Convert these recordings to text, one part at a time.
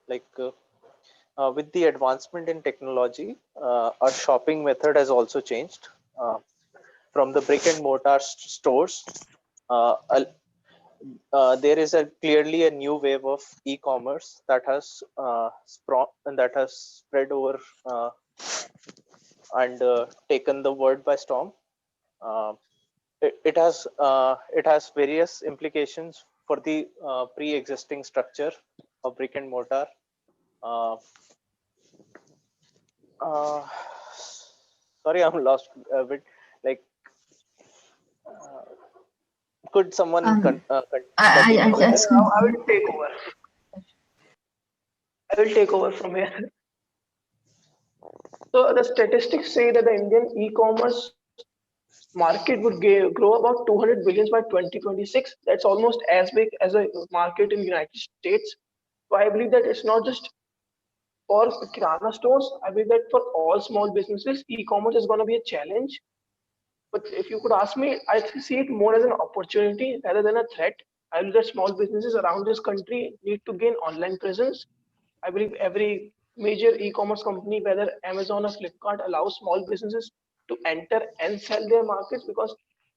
Like with the advancement in technology, our shopping method has also changed. From the brick and mortar stores, uh, a- there is a clearly a new wave of e-commerce that has that has spread over and taken the world by storm. Uh, it has various implications for the pre-existing structure of brick and mortar. Uh, uh, Sorry, I'm lost a bit. Like, uh, could someone I continue with just this? Now I will take over. I will take over from here. So the statistics say that the Indian e-commerce market would grow about 200 billions by 2026. That's almost as big as a market in the United States. So I believe that it's not just for Kirana stores. I believe that for all small businesses, e-commerce is going to be a challenge. But if you could ask me, I see it more as an opportunity rather than a threat. I believe that small businesses around this country need to gain online presence. I believe every major e-commerce company, whether Amazon or Flipkart, allows small businesses to enter and sell their markets, because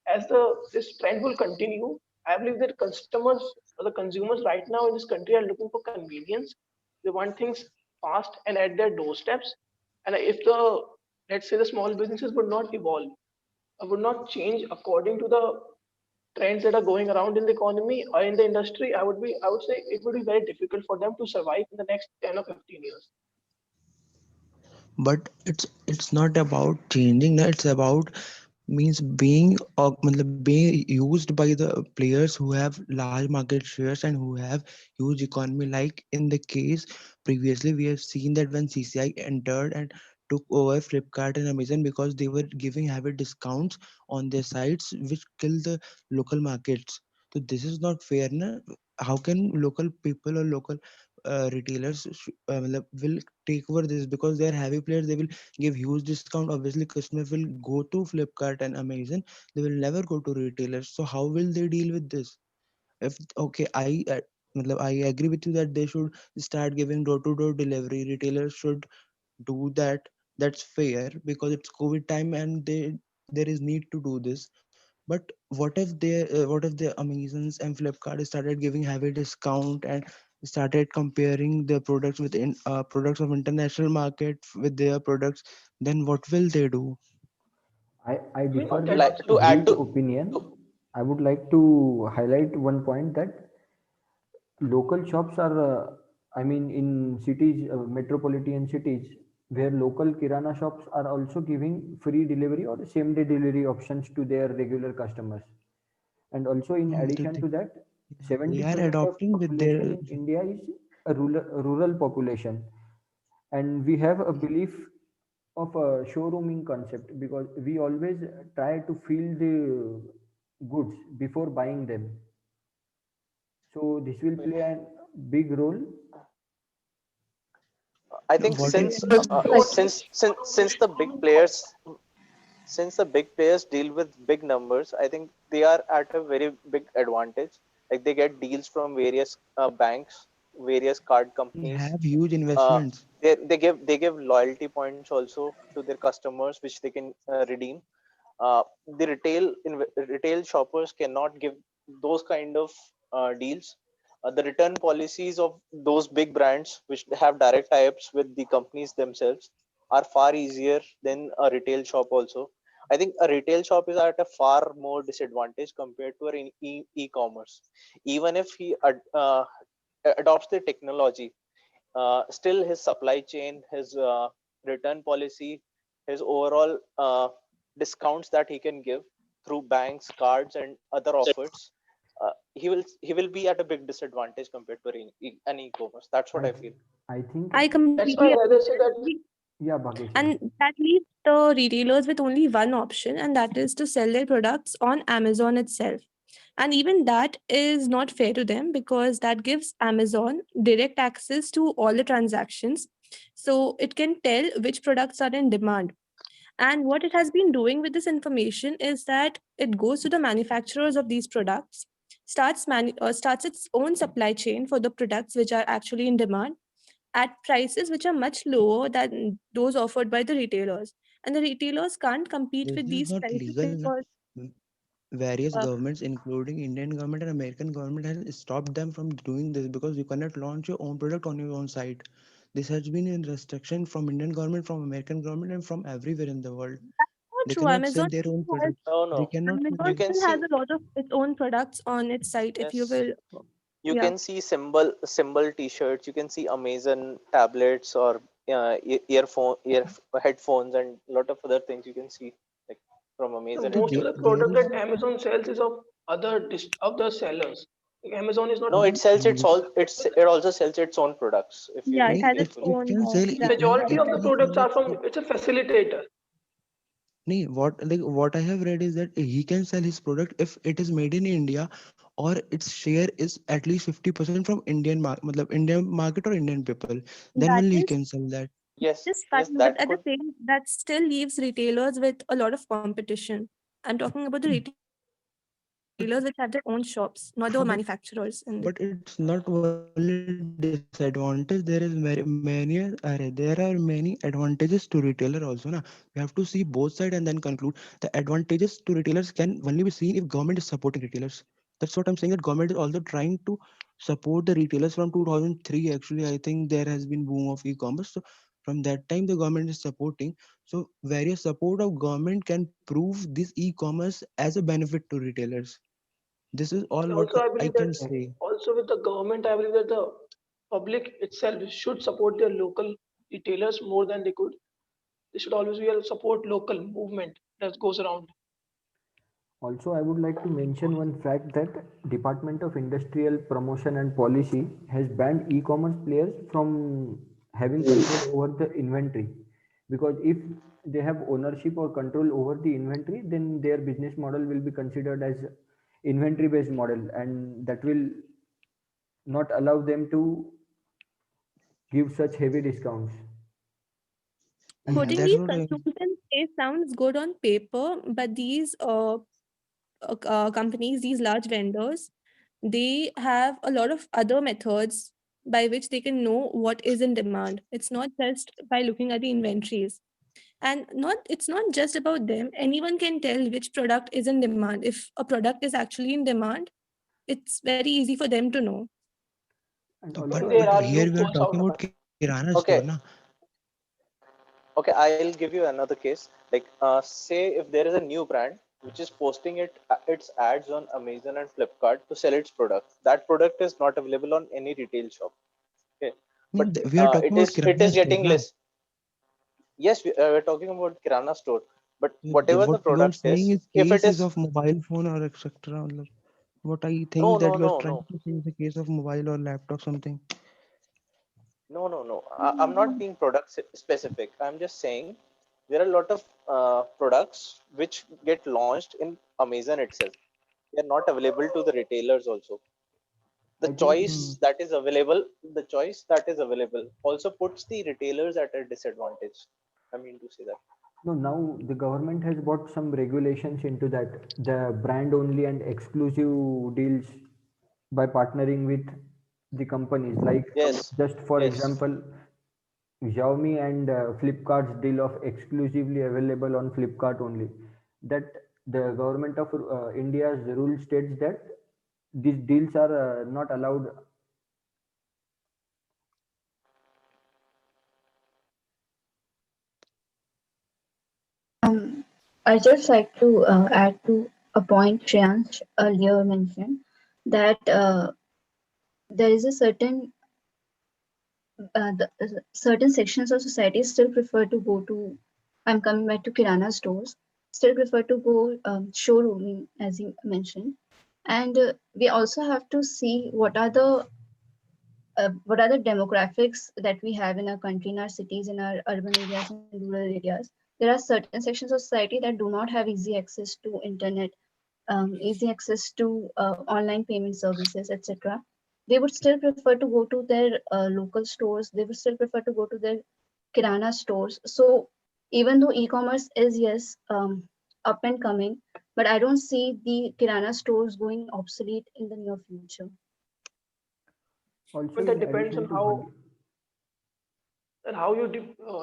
as the this trend will continue, I believe that customers or the consumers right now in this country are looking for convenience. They want things fast and at their doorsteps. And if the, let's say, the small businesses would not evolve, would not change according to the trends that are going around in the economy or in the industry, I would say it would be very difficult for them to survive in the next 10 or 15 years. But it's not about changing, na, it's about means being matlab being used by the players who have large market shares and who have huge economy. Like in the case previously we have seen that when CCI entered and took over Flipkart and Amazon, because they were giving heavy discounts on their sites which kill the local markets. So this is not fair, na? How can local people or local retailers will take over this? Because they are heavy players, they will give huge discount. Obviously customer will go to Flipkart and Amazon, they will never go to retailers. So how will they deal with this? If okay, I agree with you that they should start giving door to door delivery, retailers should do that. That's fair because it's COVID time and there is need to do this. But what if the Amazons and Flipkart started giving heavy discount and started comparing their products with products of international market with their products? Then what will they do? I I mean, differ with Like to add his to opinion. I would like to highlight one point that local shops are, I mean, in cities, metropolitan cities, where local Kirana shops are also giving free delivery or same day delivery options to their regular customers. And also, in addition to that, They are 70% of adopting with their population in India is a rural population, and we have a belief of a showrooming concept because we always try to feel the goods before buying them. So this will play a big role. I no, think what if since the big players deal with big numbers, I think they are at a very big advantage. Like they get deals from various banks, various card they companies. have huge Uh, investments? they give loyalty points also to their customers, which they can redeem. The retail shoppers cannot give those kind of deals. The return policies of those big brands, which have direct tie-ups with the companies themselves, are far easier than a retail shop. Also, I think a retail shop is at a far more disadvantage compared to an e-commerce. Even if he adopts the technology, still his supply chain, his return policy, his overall discounts that he can give through banks, cards, and other offers, he will be at a big disadvantage compared to an e-commerce. That's what I I feel. I think, I that's completely why I agree. rather say that. yeah, Bhageshri. And that leaves the retailers with only one option, and that is to sell their products on Amazon itself. And even that is not fair to them because that gives Amazon direct access to all the transactions. So it can tell which products are in demand. And what it has been doing with this information is that it goes to the manufacturers of these products, starts its own supply chain for the products which are actually in demand, at prices which are much lower than those offered by the retailers. And the retailers can't compete This with is these not prices legal, na? because Various uh, governments, including Indian government and American government, has stopped them from doing this because you cannot launch your own product on your own site. This has been in restriction from Indian government, from American government, and from everywhere in the world. that's not They true. cannot sell Amazon their own has products. No, They no. cannot You Amazon sell. can still has see, a lot of its own products on its site. If you yes, will, you yeah, can see symbol T-shirts. You can see Amazon tablets or headphones, and a lot of other things you can see like from So Amazon most of itself. the There product is that Amazon sells is of other sellers. Like Amazon is not No, it mhm. sells its mm, all. It also sells its own products. If you Yeah, it be has nahi, its careful. it own, can sell. yeah, majority it of It the does. can products sell are its. from it's a facilitator. Nee, what I have read is that he can sell his product if it is made in India, or its share is at least 50% from matlab Indian market or Indian people. Then That only he is can sell that. Yes, just yes, fine, but that at the could. same, that still leaves retailers with a lot of competition. I'm talking about the retailers which have their own shops, not the manufacturers in this. But but it's not only disadvantage. There is there are many advantages to retailer also. Na, we have to see both side and then conclude. The advantages to retailers can only be seen if government is supporting retailers. That's what I'm saying. That government is also trying to support the retailers from 2003. Actually, I think there has been boom of e-commerce. So from that time, the government is supporting. So various support of government can prove this e-commerce as a benefit to retailers. This is all And what also, I I believe can that say. also with the government, I believe that the public itself should support their local retailers more than they could. They should always be a support local movement that goes around. Also, I would like to mention one fact that Department of Industrial Promotion and Policy has banned e-commerce players from having control over the inventory, because if they have ownership or control over the inventory, then their business model will be considered as inventory based model, and that will not allow them to give such heavy discounts. And putting That's these what I. controls in place sounds good on paper, but these companies, these large vendors, they have a lot of other methods by which they can know what is in demand. It's not just by looking at the inventories. And not it's not just about them. Anyone can tell which product is in demand. If a product is actually in demand, it's very easy for them to know. and But also And I there but are would here we are loopholes out talking of about it. Kirana store, na. Okay, okay. I'll give you another case. Like, say if there is a new brand which is posting its ads on Amazon and Flipkart to sell its product. That product is not available on any retail shop. Okay, I but mean, we are talking about it is Kirana store, getting na. less. Yes, we're talking about Kirana store, but whatever the What you are product saying is, is if it cases is of mobile phone or etc. matlab, what I no, think that no, you are no, trying no, to say is the case of mobile or laptop something. no. I'm not being product specific. I'm just saying there are a lot of products which get launched in Amazon itself. They are not available to the retailers also. The I think Hmm. choice that is available also puts the retailers at a disadvantage. I mean to say that. no, now the government has brought some regulations into that, the brand only and exclusive deals by partnering with the companies. Like, Yes, just for yes. example, Xiaomi and Flipkart's deal of exclusively available on Flipkart only. That the government of India's rule states that these deals are not allowed. I just like to add to a point Shreyansh earlier mentioned that there is a certain sections of society still prefer to go to. I'm coming back to Kirana stores. Still prefer to go showrooming, as you mentioned, and we also have to see what are the demographics that we have in our country, in our cities, in our urban areas and rural areas. There are certain sections of society that do not have easy access to internet, easy access to online payment services, etc. They would still prefer to go to their local stores. They would still prefer to go to their kirana stores. So even though e-commerce is, yes, up and coming, but I don't see the kirana stores going obsolete in the near future. Also, But that in depends on addition to how one, and how you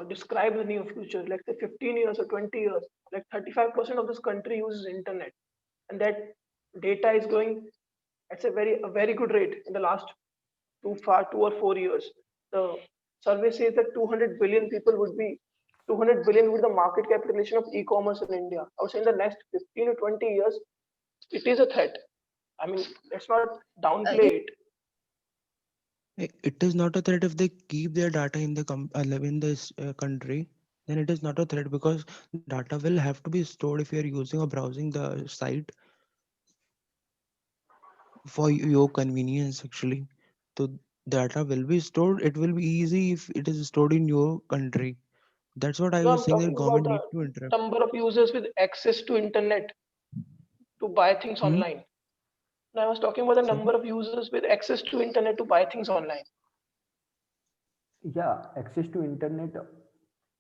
describe the near future, like say 15 years or 20 years, like 35% of this country uses internet, and that data is going at a very good rate in the last 2 or 4 years. The survey says that 200 billion people would be 200 billion with the market capitalization of e-commerce in India. I would say in the next 15 to 20 years, it is a threat. I mean, let's not downplay it. It is not a threat if they keep their data in the in this country. Then it is not a threat because data will have to be stored if you are using or browsing the site for your convenience actually. So data will be stored. It will be easy if it is stored in your country. That's what I No, was I'm saying that talking about government need to the interrupt. number of users with access to internet to buy things Hmm? online. And I was talking about the Sorry. number of users with access to internet to buy things online. Yeah, access to internet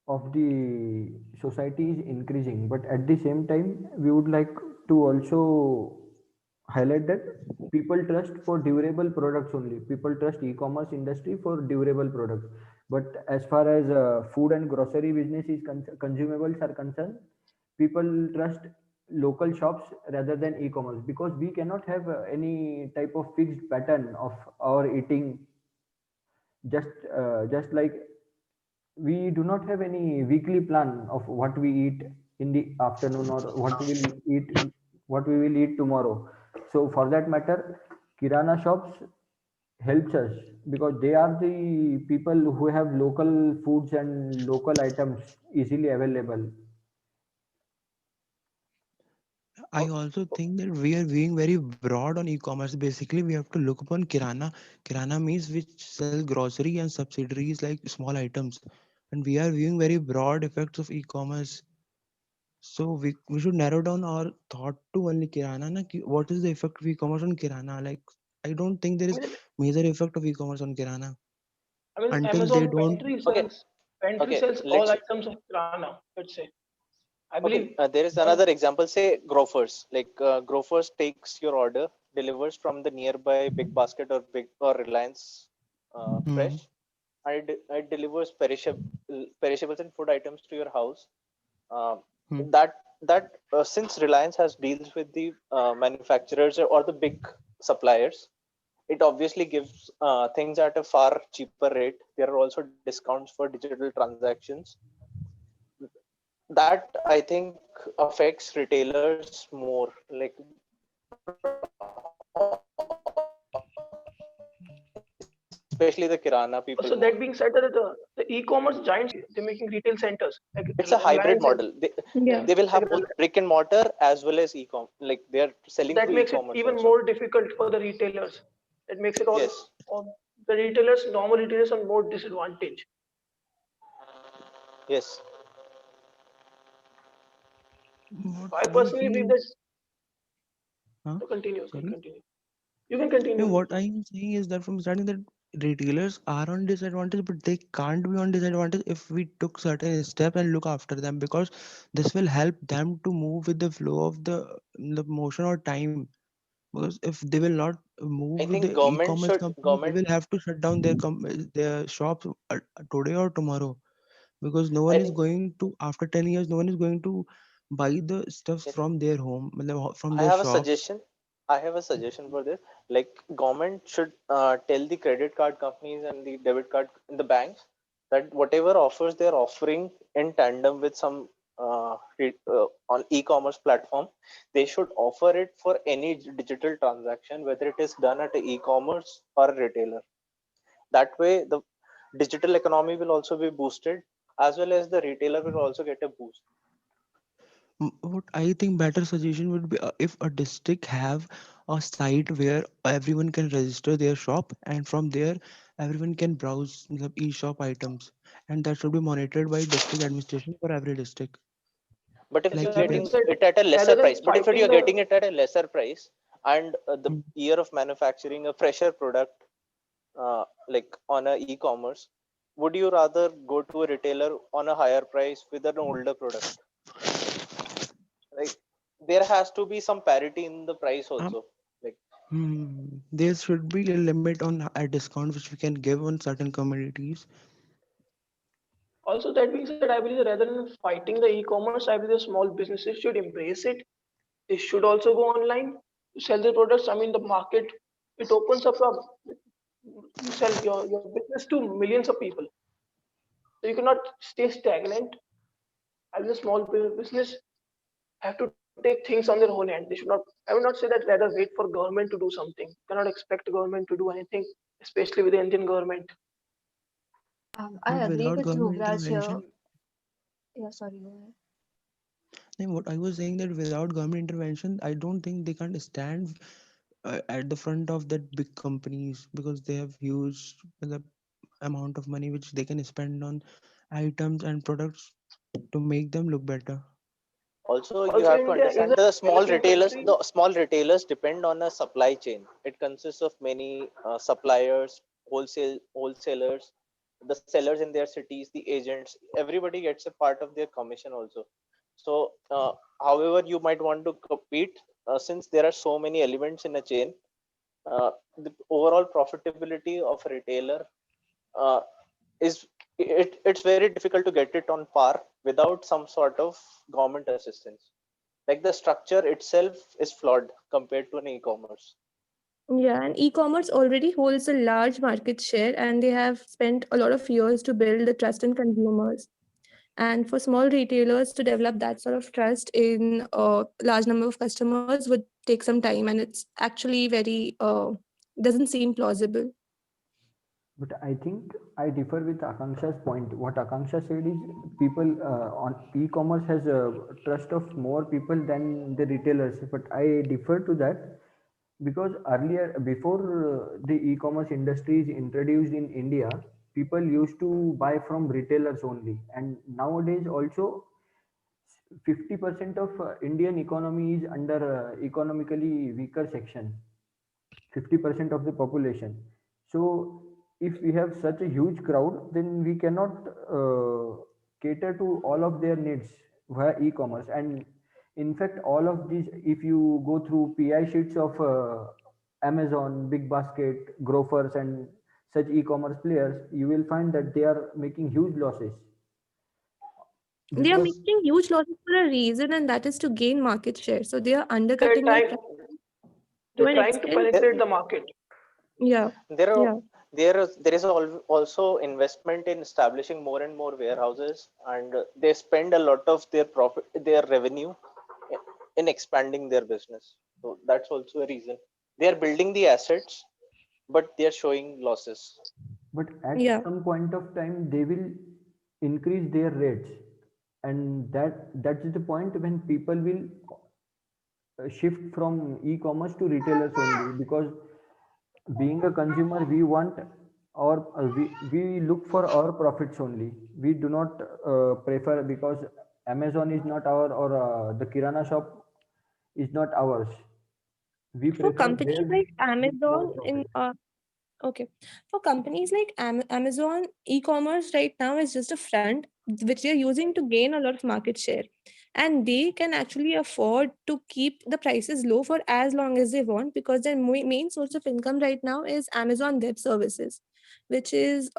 of the society is increasing, but at the same time we would like to also highlight that people trust for durable products only. People trust e-commerce industry for durable products, but as far as food and grocery business is consumables are concerned, people trust local shops rather than e-commerce, because we cannot have any type of fixed pattern of our eating. Just like we do not have any weekly plan of what we eat in the afternoon, or what we will eat tomorrow. So for that matter, kirana shops helps us because they are the people who have local foods and local items easily available. I also think that we are being very broad on e-commerce. Basically, we have to look upon kirana. Kirana means which sell grocery and subsidiaries like small items, and we are viewing very broad effects of e-commerce. So we should narrow down our thought to only kirana. Na, what is the effect of e-commerce on kirana? Like I don't think there I is mean, major effect of e-commerce on kirana until they Amazon don't. Okay, pantry okay. sells all items of kirana. Let's say, I Okay, believe. there is One, another example. Say Grofers. Like Grofers takes your order, delivers from the nearby Big Basket or Big or Reliance Hmm. Fresh, and it delivers perishables and food items to your house. Um, Hmm. that since Reliance has deals with the manufacturers or the big suppliers, it obviously gives things at a far cheaper rate. There are also discounts for digital transactions. That I think affects retailers more, like especially the kirana people also, more. that being said, that the e-commerce giants, they're making retail centers like It's a hybrid Reliance model. Yeah. They will like have both brick and mortar as well as e-com. Like they are selling that through makes it e-commerce even also. more difficult for the retailers. That makes it Yes, all the retailers, normal retailers, are more disadvantaged. yes. What So I I personally feel believe that. is, huh? So continue, Sorry. continue. You can No, continue. what I am saying is that from starting that retailers are on disadvantage, but they can't be on disadvantage if we took certain steps and look after them, because this will help them to move with the flow of the motion or time. Because if they will not move I with think the government e-commerce should company, they government. will have to shut down their shops today or tomorrow, because no one I is think going to, after 10 years, no one is going to buy the stuff yes. from their home, matlab, from I their have a shops. suggestion. I have a suggestion for this. Like government should tell the credit card companies and the debit card in the banks that whatever offers they're offering in tandem with some on e-commerce platform, they should offer it for any digital transaction, whether it is done at a e-commerce or a retailer. That way, the digital economy will also be boosted, as well as the retailer will also get a boost. What I think better suggestion would be, if a district have a site where everyone can register their shop, and from there everyone can browse the e-shop items, and that should be monitored by district administration for every district. But if So you're Like you that can. being getting said, it at a lesser rather than price, but if fighting you're the getting it at a lesser price and the Mm. year of manufacturing a fresher product, like on a e-commerce, would you rather go to a retailer on a higher price with an older product? Like there has to be some parity in the price Um, also. Like there should be a limit on a discount which we can give on certain commodities. Also, that being said, I believe that rather than fighting the e-commerce, I believe the small businesses should embrace it. They should also go online to sell their products. I mean, the market, it opens up you sell your business to millions of people. So you cannot stay stagnant. As a small business have to take things on their own hand. They should not. I would not say that rather wait for government to do something. You cannot expect the government to do anything, especially with the Indian government. I But agree without with government Yuvraj here. intervention, Yeah, sorry, go ahead. then what I was saying that without government intervention, I don't think they can't stand at the front of that big companies because they have huge amount of money which they can spend on items and products to make them look better. Also, you Also, have to India is understand a the small developing retailers. country. The small retailers depend on a supply chain. It consists of many suppliers, wholesalers, the sellers in their cities, the agents. Everybody gets a part of their commission also. So, however, you might want to compete, since there are so many elements in a chain. The overall profitability of a retailer uh, is it's very difficult to get it on par without some sort of government assistance. Like the structure itself is flawed compared to an e-commerce. Yeah, and e-commerce already holds a large market share, and they have spent a lot of years to build the trust in consumers. And for small retailers to develop that sort of trust in a large number of customers would take some time, and it's actually very doesn't seem plausible. But I think I differ with Akanksha's point. What Akanksha said is people on e-commerce has a trust of more people than the retailers. But I differ to that because earlier, before the e-commerce industry is introduced in India, people used to buy from retailers only. And nowadays also 50% of Indian economy is under economically weaker section. 50% of the population. So if we have such a huge crowd, then we cannot cater to all of their needs via e-commerce. And in fact, all of these, if you go through PI sheets of Amazon, Big Basket, Grofers, and such e-commerce players, you will find that they are making huge losses They are because making huge losses for a reason, and that is to gain market share. So they are They're undercutting their trying price to they're an trying to extent. There, penetrate the market. Yeah, there are yeah. there is also investment in establishing more and more warehouses, and they spend a lot of their revenue in expanding their business. So that's also a reason. They are building the assets, but they are showing losses. but at Yeah. some point of time they will increase their rates, and that's the point when people will shift from e-commerce to retailers only because being a consumer we want our we look for our profits only. We do not prefer because Amazon is not our or the kirana shop is not ours. We For prefer companies theirs like with more Amazon in profit. okay, for companies like Amazon, e-commerce right now is just a front which they're using to gain a lot of market share, and they can actually afford to keep the prices low for as long as they want because their main source of income right now is Amazon Web Services, which is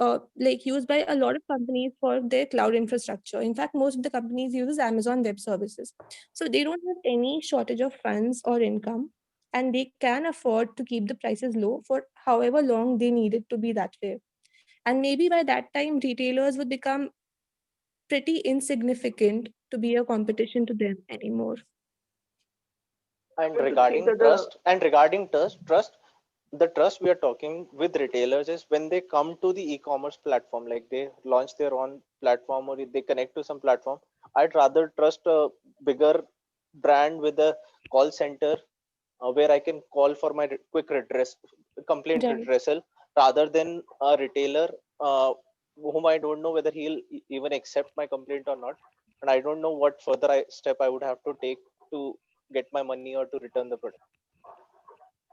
like used by a lot of companies for their cloud infrastructure. In fact, most of the companies use Amazon Web Services, so they don't have any shortage of funds or income, and they can afford to keep the prices low for however long they need it to be that way. And maybe by that time, retailers would become pretty insignificant to be a competition to them anymore. And I want to say that the regarding trust, the trust we are talking with retailers is when they come to the e-commerce platform, like they launch their own platform or if they connect to some platform. I'd rather trust a bigger brand with a call center, where I can call for my quick complaint Right. redressal, rather than a retailer whom I don't know whether he'll even accept my complaint or not, and I don't know what further step I would have to take to get my money or to return the product.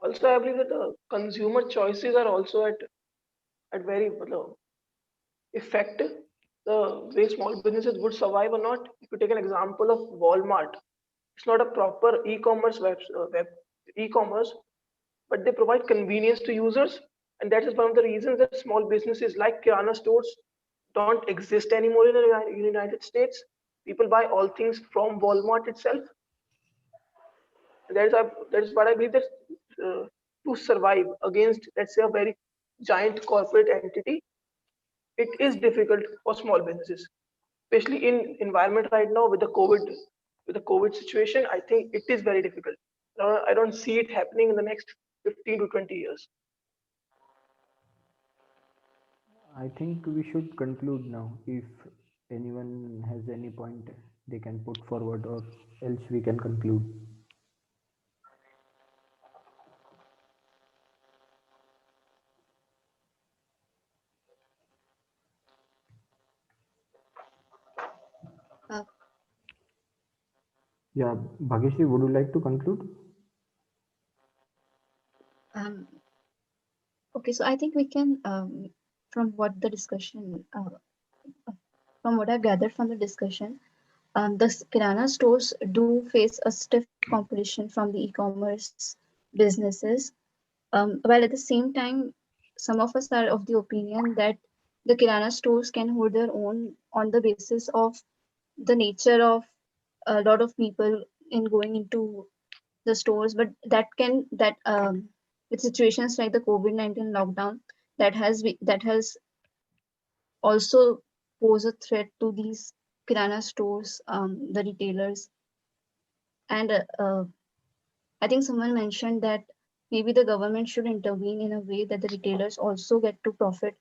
also I believe that the consumer choices are also at very effective. The way small businesses would survive or not. If you take an example of Walmart, it's not a proper web e-commerce, but they provide convenience to users, and that is one of the reasons that small businesses like kirana stores don't exist anymore in the United States. People buy all things from Walmart itself. That is what I believe, that to survive against, let's say, a very giant corporate entity, it is difficult for small businesses, especially in environment right now with the COVID situation. I think it is very difficult. I don't see it happening in the next 15 to 20 years. I think we should conclude now. If anyone has any point, they can put forward, or else we can conclude. Uh, Yeah, Bhageshri, would you like to conclude? um, okay, so I think we can, from what the discussion, from what I gathered from the discussion, the Kirana stores do face a stiff competition from the e-commerce businesses. While at the same time, some of us are of the opinion that the Kirana stores can hold their own on the basis of the nature of a lot of people in going into the stores, but that with situations like the COVID-19 lockdown, that has also posed a threat to these Kirana stores, the retailers, and I think someone mentioned that maybe the government should intervene in a way that the retailers also get to profit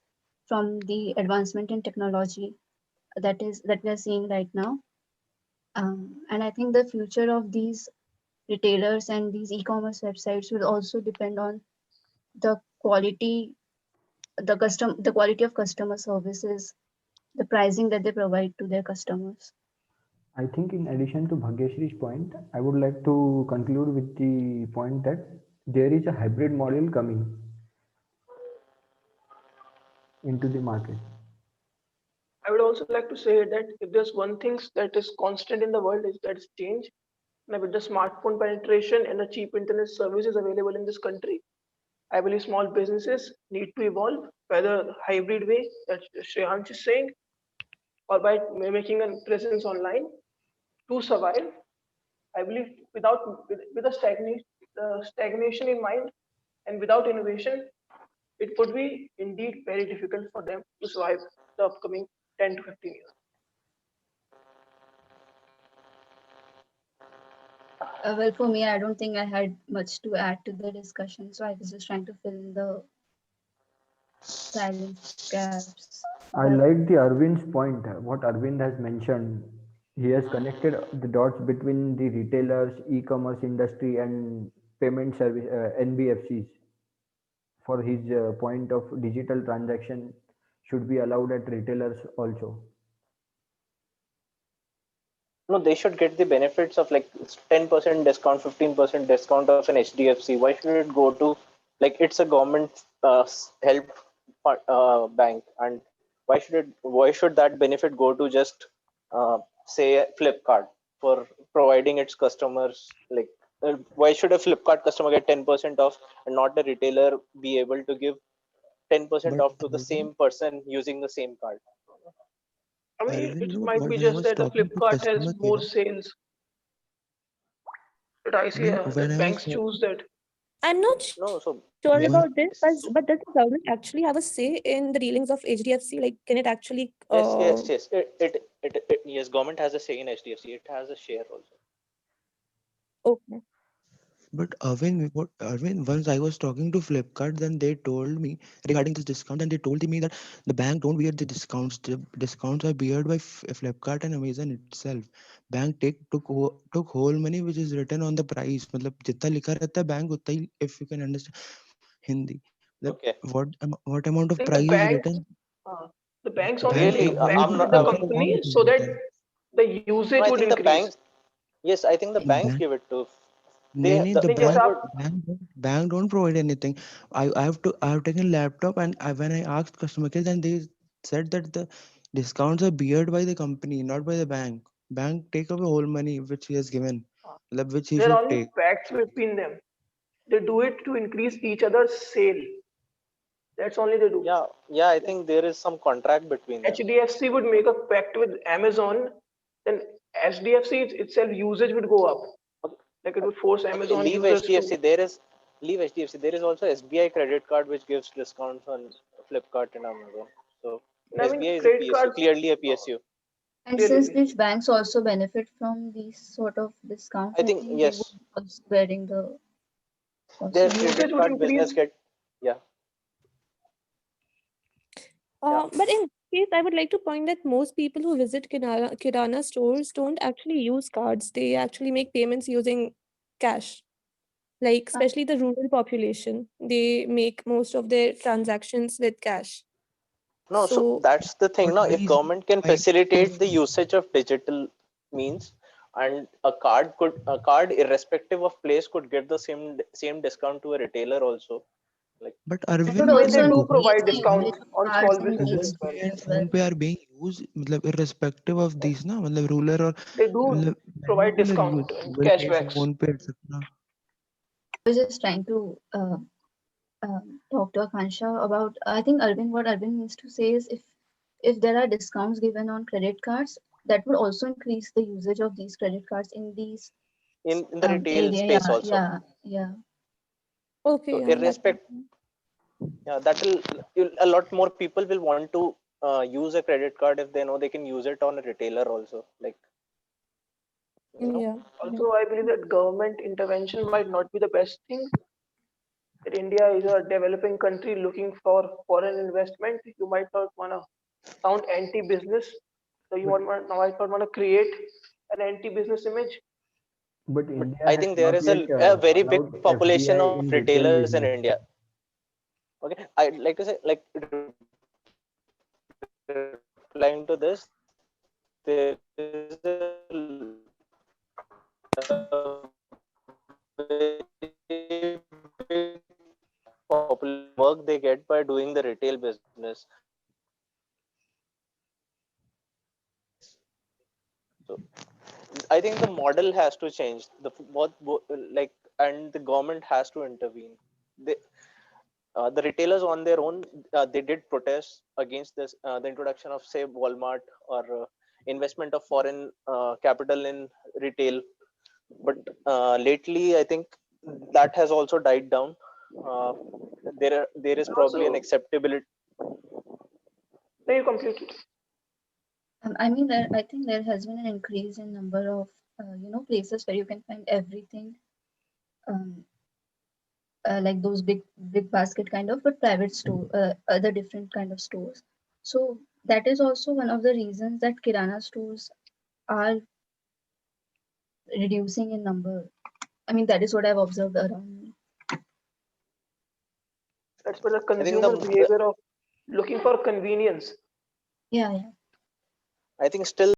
from the advancement in technology that we are seeing right now. And I think the future of these retailers and these e-commerce websites will also depend on the quality, the quality of customer services, the pricing that they provide to their customers. I think in addition to Bhageshri's point, I would like to conclude with the point that there is a hybrid model coming into the market. I would also like to say that if there's one thing that is constant in the world, is that is change. Now, with the smartphone penetration and the cheap internet services available in this country, I believe small businesses need to evolve, whether hybrid way that Shreyansh is saying, or by making a presence online to survive. I believe with a stagnation in mind and without innovation, it would be indeed very difficult for them to survive the upcoming 10 to 15 years. Well, for me, I don't think I had much to add to the discussion, so I was just trying to fill in the silence gaps. I like the Arvind's point, what Arvind has mentioned. He has connected the dots between the retailers, e-commerce industry, and payment service NBFCs. For his point of digital transaction should be allowed at retailers also. No, they should get the benefits of like 10% discount, 15% discount of an HDFC. Why should it go to, like, it's a government help bank, and why should that benefit go to just say Flipkart for providing its customers, like why should a Flipkart customer get 10% off and not a retailer be able to give 10% But off to the same person using the same card? I mean, Arvind, it might be when I just was that the talking to Flipkart has customer more care, sales, but I see when that I was banks choose that. I'm not No, so sure if when about this, but does the government actually have a say in the dealings of HDFC? Like, can it actually? yes, yes, government has a say in HDFC. It has a share also. Okay. But Arvind, once I was talking to Flipkart, then they told me regarding this discount, and they told me that the bank don't bear the discounts. The discounts are beared by Flipkart and Amazon itself. Bank took whole money which is written on the price. मतलब जितना लिखा रहता है bank उतना ही, if you can understand Hindi. The, Okay. what amount I of think the price is bank, written? the banks only Bank Really, take bank bets I'm with not. the doesn't know company what is so that written. the No, usage I would think the increase. banks. Yes, I think the banks Bank give it to. नहीं नहीं, the नहीं They जैसे bank आप would. bank don't provide anything. I have taken laptop, and when I asked customer care, then they said that the discounts are beared by the company, not by the bank. Bank take away whole money which he has given, मतलब which he there are should only take. bets between them. They do it to increase each other's sale. That's only they do. Yeah, I think there is some contract between them. HDFC would make a pact with Amazon, then HDFC itself usage would go up. Like it would force Amazon Leave users HDFC. to. Leave HDFC. There is also SBI credit card which gives discounts on Flipkart and Amazon. So I mean, SBI is a credit PSU, cards. clearly a PSU. And Clearly, since these banks also benefit from these sort of discounts, I I think think they yes, would also bearing the cost their of usage credit would card business increase. yeah. But in this case, I would like to point that most people who visit Kirana stores don't actually use cards. They actually make payments using cash. Like, especially the rural population, they make most of their transactions with cash. No, so So, that's the thing. But No, why if is government can why facilitate the usage of digital means, and a card irrespective of place could get the same discount to a retailer also. Like but that would Arvind, I mean, they also do increase provide the Google discount usage of on cards small in businesses rural as well. cities Pay and as well. phone pay are being used मतलब irrespective of these ना मतलब rural or They do मतलब provide regular discount use and Google Pay, cashbacks. phone pay, etc. I was just trying to talk to Akansha about. I think Arvind, what Arvind means to say is if there are discounts given on credit cards, that would also increase the usage of these credit cards in these in the retail area. space Yeah, also. yeah. okay, So yeah, that makes irrespective, sense. yeah, a lot more people will want to use a credit card if they know they can use it on a retailer also. Like Yeah. Also, I believe that government intervention might not be the best thing. That India is a developing country looking for foreign investment. You might not want to sound anti-business, so you But might not want to create an anti-business image. but but India I has think there not is yet a very big allowed population FDI of in retail retailers in business. India. Okay, I'd like to say, like, replying to this, there is a very big work they get by doing the retail business. So I think the model has to change. Like, and the government has to intervene. They, the retailers on their own, they did protest against this, the introduction of, say, Walmart, or investment of foreign capital in retail. But lately, I think that has also died down. Uh, there is And probably an also, acceptability. no, you completely. I mean, I think there has been an increase in number of places where you can find everything, um, like those big basket kind of, but private store, other different kind of stores. So that is also one of the reasons that Kirana stores are reducing in number. I mean, that is what I've observed around me. That's for the I think consumer behavior of looking for convenience. Yeah. I think still